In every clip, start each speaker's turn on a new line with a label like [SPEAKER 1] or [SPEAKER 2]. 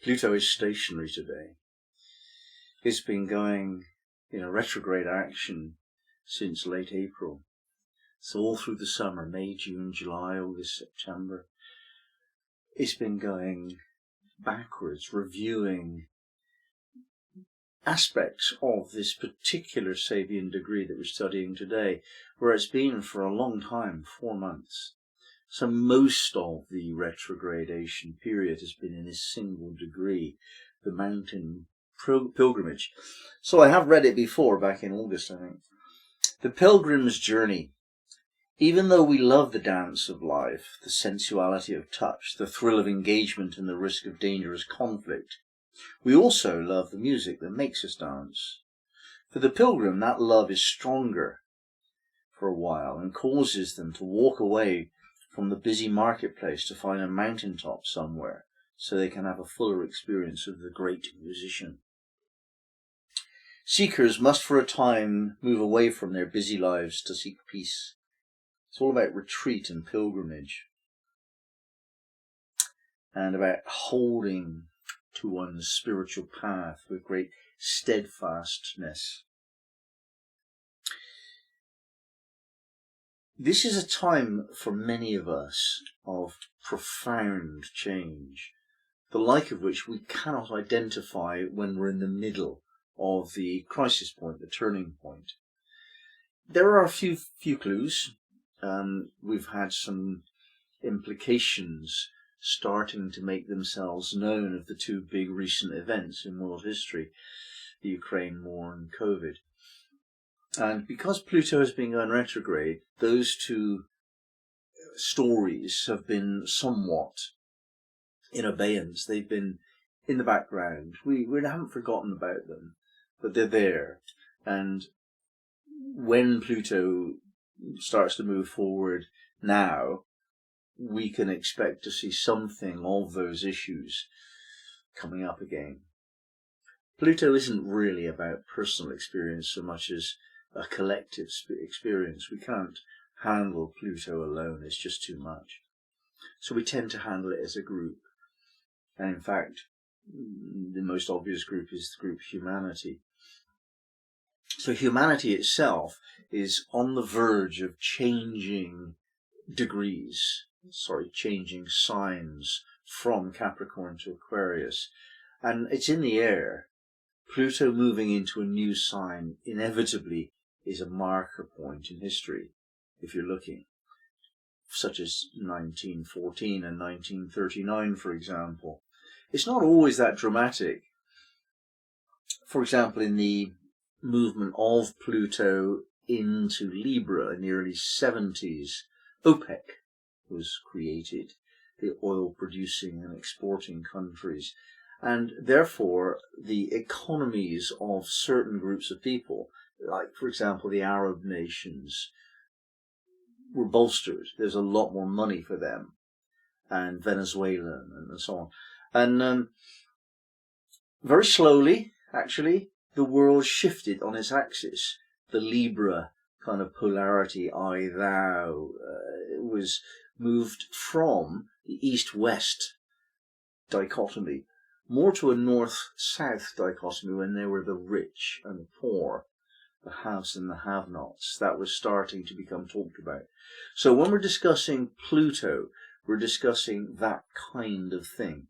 [SPEAKER 1] Pluto is stationary today. It's been going in a retrograde action since late April. So all through the summer, May, June, July, August, September, it's been going backwards, reviewing aspects of this particular Sabian degree that we're studying today, where it's been for a long time, 4 months. So most of the retrogradation period has been in this single degree, the mountain pilgrimage. So I have read it before, back in August, I think. The Pilgrim's Journey. Even though we love the dance of life, the sensuality of touch, the thrill of engagement and the risk of dangerous conflict, we also love the music that makes us dance. For the pilgrim, that love is stronger for a while and causes them to walk away from the busy marketplace to find a mountaintop somewhere so they can have a fuller experience of the great musician. Seekers must for a time move away from their busy lives to seek peace. It's all about retreat and pilgrimage and about holding to one's spiritual path with great steadfastness. This is a time for many of us of profound change, the like of which we cannot identify when we're in the middle of the crisis point, the turning point. There are a few clues. We've had some implications starting to make themselves known of the two big recent events in world history, the Ukraine war and COVID. And because Pluto has been going retrograde, those two stories have been somewhat in abeyance. They've been in the background. We haven't forgotten about them, but they're there. And when Pluto starts to move forward now, we can expect to see something of those issues coming up again. Pluto isn't really about personal experience so much as a collective experience. We can't handle Pluto alone, it's just too much. So we tend to handle it as a group. And in fact, the most obvious group is the group humanity. So humanity itself is on the verge of changing changing signs from Capricorn to Aquarius. And it's in the air. Pluto moving into a new sign inevitably is a marker point in history, if you're looking, such as 1914 and 1939, for example. It's not always that dramatic. For example, in the movement of Pluto into Libra in the early 70s, OPEC was created, the oil producing and exporting countries, and therefore the economies of certain groups of people, like for example the Arab nations, were bolstered. There's a lot more money for them, and Venezuela and so on. And very slowly, actually, the world shifted on its axis. The Libra kind of polarity, I, thou, was moved from the east-west dichotomy more to a north-south dichotomy when there were the rich and the poor, the haves and the have-nots. That was starting to become talked about. So when we're discussing Pluto, we're discussing that kind of thing.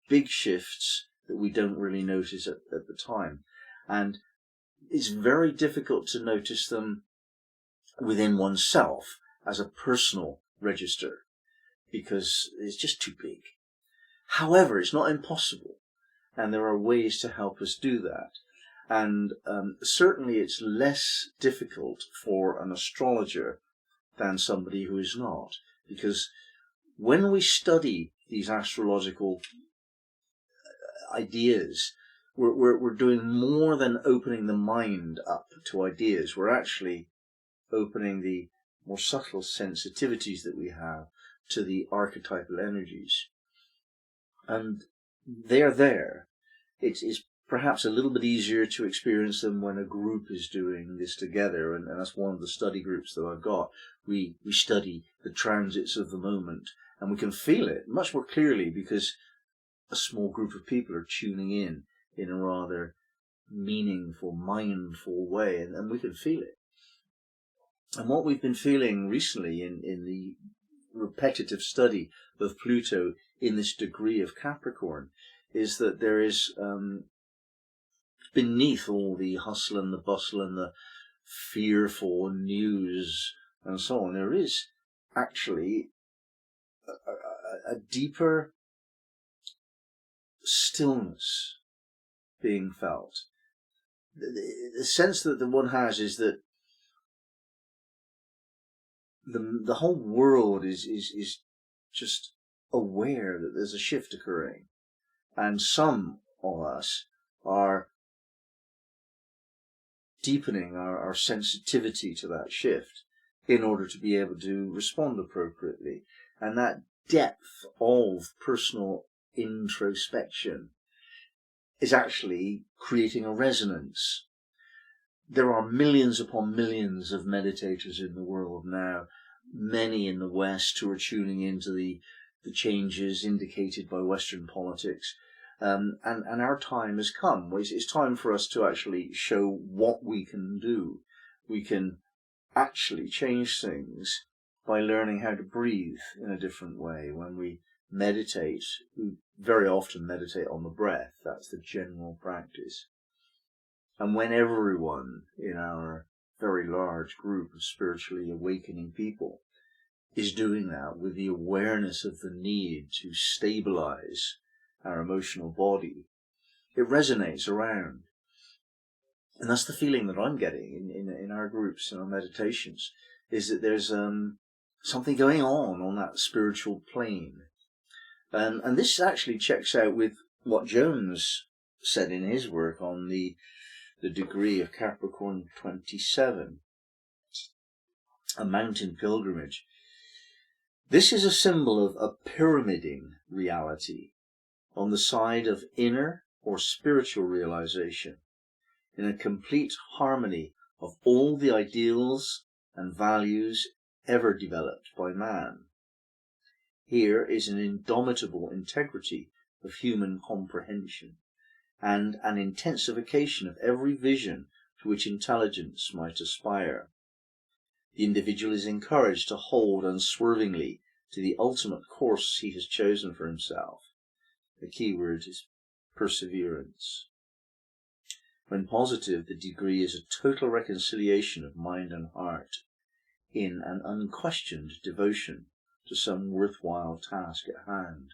[SPEAKER 1] Big shifts that we don't really notice at the time. And it's very difficult to notice them within oneself as a personal register because it's just too big. However, it's not impossible, and there are ways to help us do that. And certainly it's less difficult for an astrologer than somebody who is not, because when we study these astrological ideas, we're doing more than opening the mind up to ideas. We're actually opening the more subtle sensitivities that we have to the archetypal energies. And they're there. It's perhaps a little bit easier to experience them when a group is doing this together, and that's one of the study groups that I've got. We study the transits of the moment, and we can feel it much more clearly because a small group of people are tuning in a rather meaningful, mindful way, and we can feel it. And what we've been feeling recently in the repetitive study of Pluto in this degree of Capricorn is that there is, beneath all the hustle and the bustle and the fearful news and so on, there is actually a deeper stillness being felt. The sense that the one has is that the whole world is just aware that there's a shift occurring, and some of us are deepening our sensitivity to that shift in order to be able to respond appropriately. And that depth of personal introspection is actually creating a resonance. There are millions upon millions of meditators in the world now, many in the West who are tuning into the changes indicated by Western politics. And our time has come. It's time for us to actually show what we can do. We can actually change things by learning how to breathe in a different way. When we meditate, we very often meditate on the breath. That's the general practice. And when everyone in our very large group of spiritually awakening people is doing that with the awareness of the need to stabilize our emotional body, it resonates around. And that's the feeling that I'm getting in our groups, in our meditations, is that there's something going on that spiritual plane. And this actually checks out with what Jones said in his work on the degree of Capricorn 27, a mountain pilgrimage. This is a symbol of a pyramiding reality on the side of inner or spiritual realization, in a complete harmony of all the ideals and values ever developed by man. Here is an indomitable integrity of human comprehension and an intensification of every vision to which intelligence might aspire. The individual is encouraged to hold unswervingly to the ultimate course he has chosen for himself. The key word is perseverance. When positive, the degree is a total reconciliation of mind and heart in an unquestioned devotion to some worthwhile task at hand.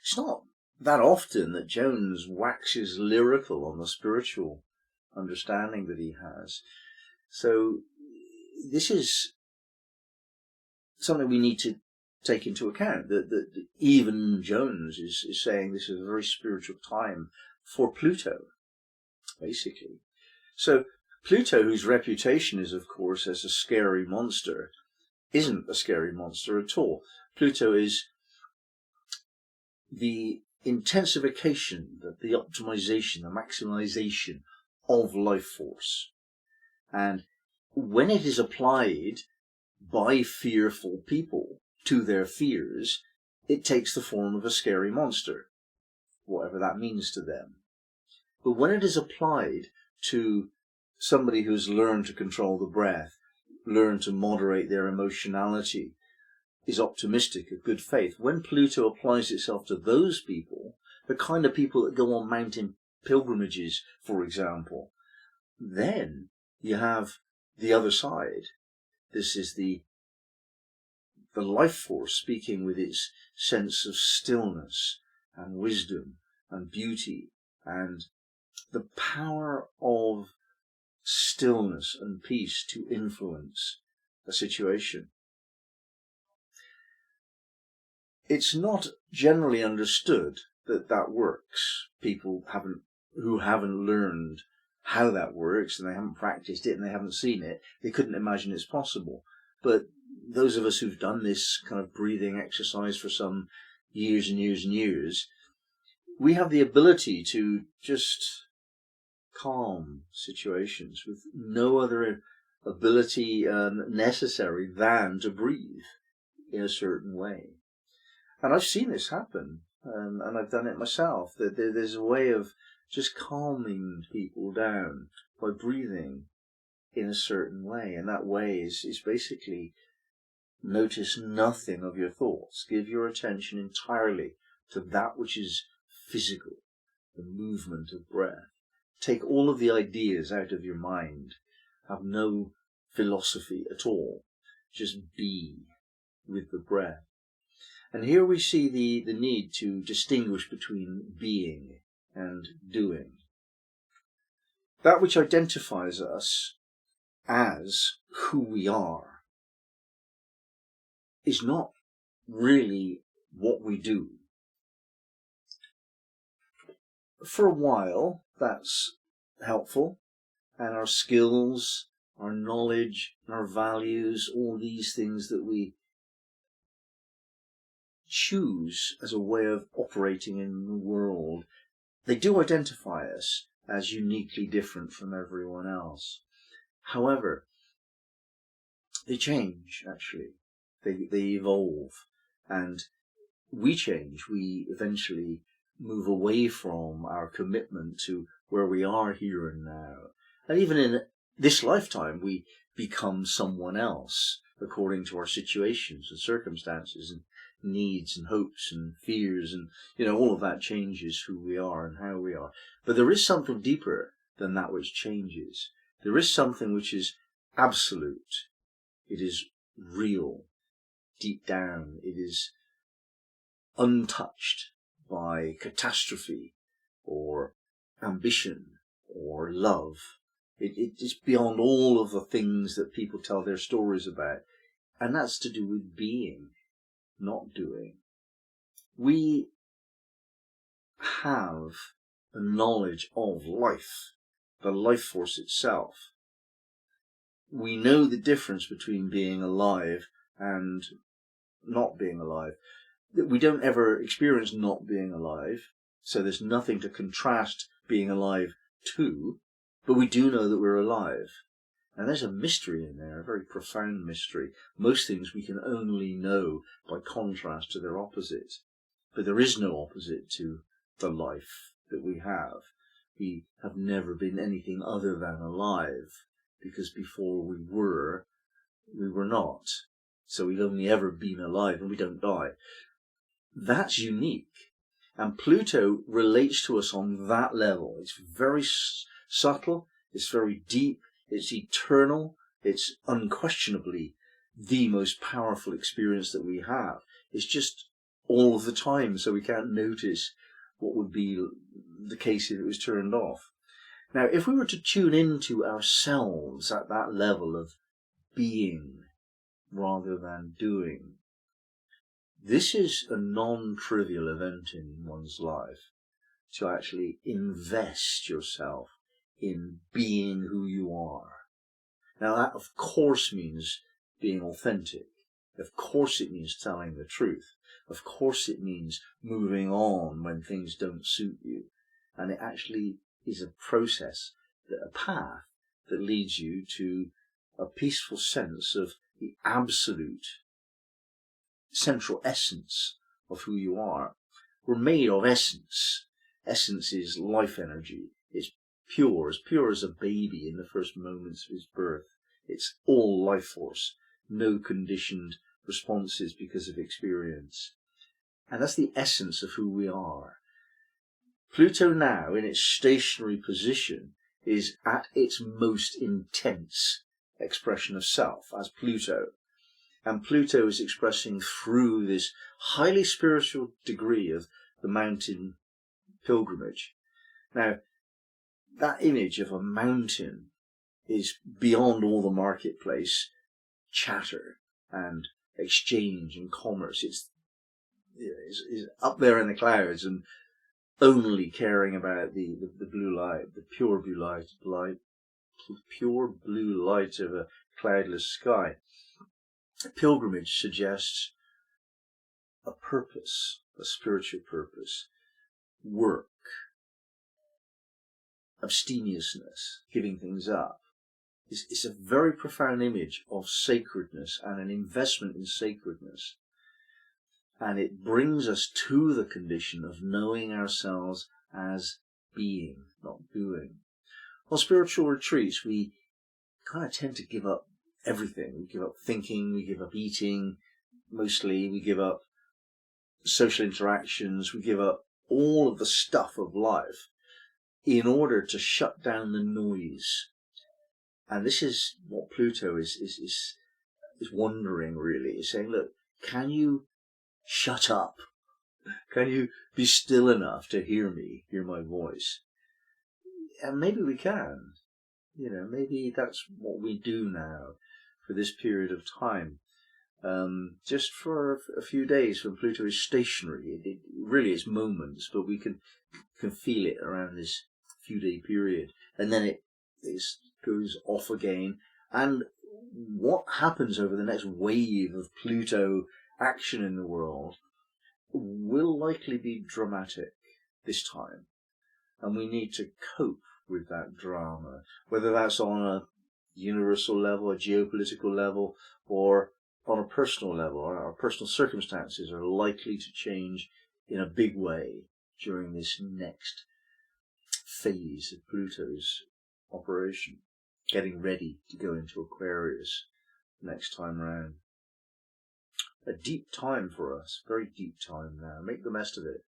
[SPEAKER 1] It's not that often that Jones waxes lyrical on the spiritual understanding that he has. So this is something we need to take into account, that even Jones is saying this is a very spiritual time for Pluto, basically. So Pluto, whose reputation is, of course, as a scary monster, isn't a scary monster at all. Pluto is the intensification, the optimization, the maximization of life force. And when it is applied by fearful people to their fears, it takes the form of a scary monster, whatever that means to them. But when it is applied to somebody who's learned to control the breath, learned to moderate their emotionality, is optimistic, of good faith, when Pluto applies itself to those people, the kind of people that go on mountain pilgrimages, for example, then you have the other side. This is the life force speaking with its sense of stillness and wisdom and beauty and the power of stillness and peace to influence a situation. It's not generally understood that works. People who haven't learned how that works, and they haven't practiced it, and they haven't seen it, they couldn't imagine it's possible. But those of us who've done this kind of breathing exercise for some years and years and years, we have the ability to just calm situations with no other ability necessary than to breathe in a certain way. And I've seen this happen, and I've done it myself. There's a way of just calming people down by breathing in a certain way, and that way is basically notice nothing of your thoughts. Give your attention entirely to that which is physical, the movement of breath. Take all of the ideas out of your mind. Have no philosophy at all. Just be with the breath. And here we see the need to distinguish between being and doing. That which identifies us as who we are is not really what we do. For a while, that's helpful, and our skills, our knowledge, our values, all these things that we choose as a way of operating in the world, they do identify us as uniquely different from everyone else. However, they change, actually. They evolve, and we change. We eventually move away from our commitment to where we are here and now. And even in this lifetime, we become someone else according to our situations and circumstances and needs and hopes and fears, and all of that changes who we are and how we are. But there is something deeper than that which changes. There is something which is absolute. It is real. Deep down, it is untouched by catastrophe or ambition or love. It is beyond all of the things that people tell their stories about, and that's to do with being, not doing. We have a knowledge of life, the life force itself. We know the difference between being alive and not being alive. We don't ever experience not being alive, so there's nothing to contrast being alive to, but we do know that we're alive. And there's a mystery in there, a very profound mystery. Most things we can only know by contrast to their opposite. But there is no opposite to the life that we have. We have never been anything other than alive, because before we were not. So we've only ever been alive, and we don't die. That's unique. And Pluto relates to us on that level. It's very subtle, it's very deep, it's eternal, it's unquestionably the most powerful experience that we have. It's just all of the time, so we can't notice what would be the case if it was turned off. Now, if we were to tune into ourselves at that level of being rather than doing, this is a non-trivial event in one's life, to actually invest yourself in being who you are. Now, that of course means being authentic. Of course it means telling the truth. Of course it means moving on when things don't suit you. And it actually is a process, a path that leads you to a peaceful sense of the absolute central essence of who you are. We're made of essence. Essence is life energy. It's pure as a baby in the first moments of his birth. It's all life force, no conditioned responses because of experience. And that's the essence of who we are. Pluto now, in its stationary position, is at its most intense expression of self as Pluto. And Pluto is expressing through this highly spiritual degree of the mountain pilgrimage. Now, that image of a mountain is beyond all the marketplace chatter and exchange and commerce. It's up there in the clouds and only caring about the blue light, the pure blue light of a cloudless sky. Pilgrimage suggests a purpose, a spiritual purpose, work, abstemiousness, giving things up. It's a very profound image of sacredness and an investment in sacredness. And it brings us to the condition of knowing ourselves as being, not doing. On spiritual retreats, we kind of tend to give up everything. We give up thinking, we give up eating, mostly. We give up social interactions, we give up all of the stuff of life in order to shut down the noise. And this is what Pluto is wondering, really. Is saying, look, can you shut up? Can you be still enough to hear me, hear my voice? And maybe we can. Maybe that's what we do now for this period of time. Just for a few days when Pluto is stationary. It really is moments, but we can feel it around this few-day period. And then it goes off again. And what happens over the next wave of Pluto action in the world will likely be dramatic this time. And we need to cope with that drama, whether that's on a universal level, a geopolitical level, or on a personal level. Our personal circumstances are likely to change in a big way during this next phase of Pluto's operation, getting ready to go into Aquarius next time round. A deep time for us, very deep time now. Make the best of it.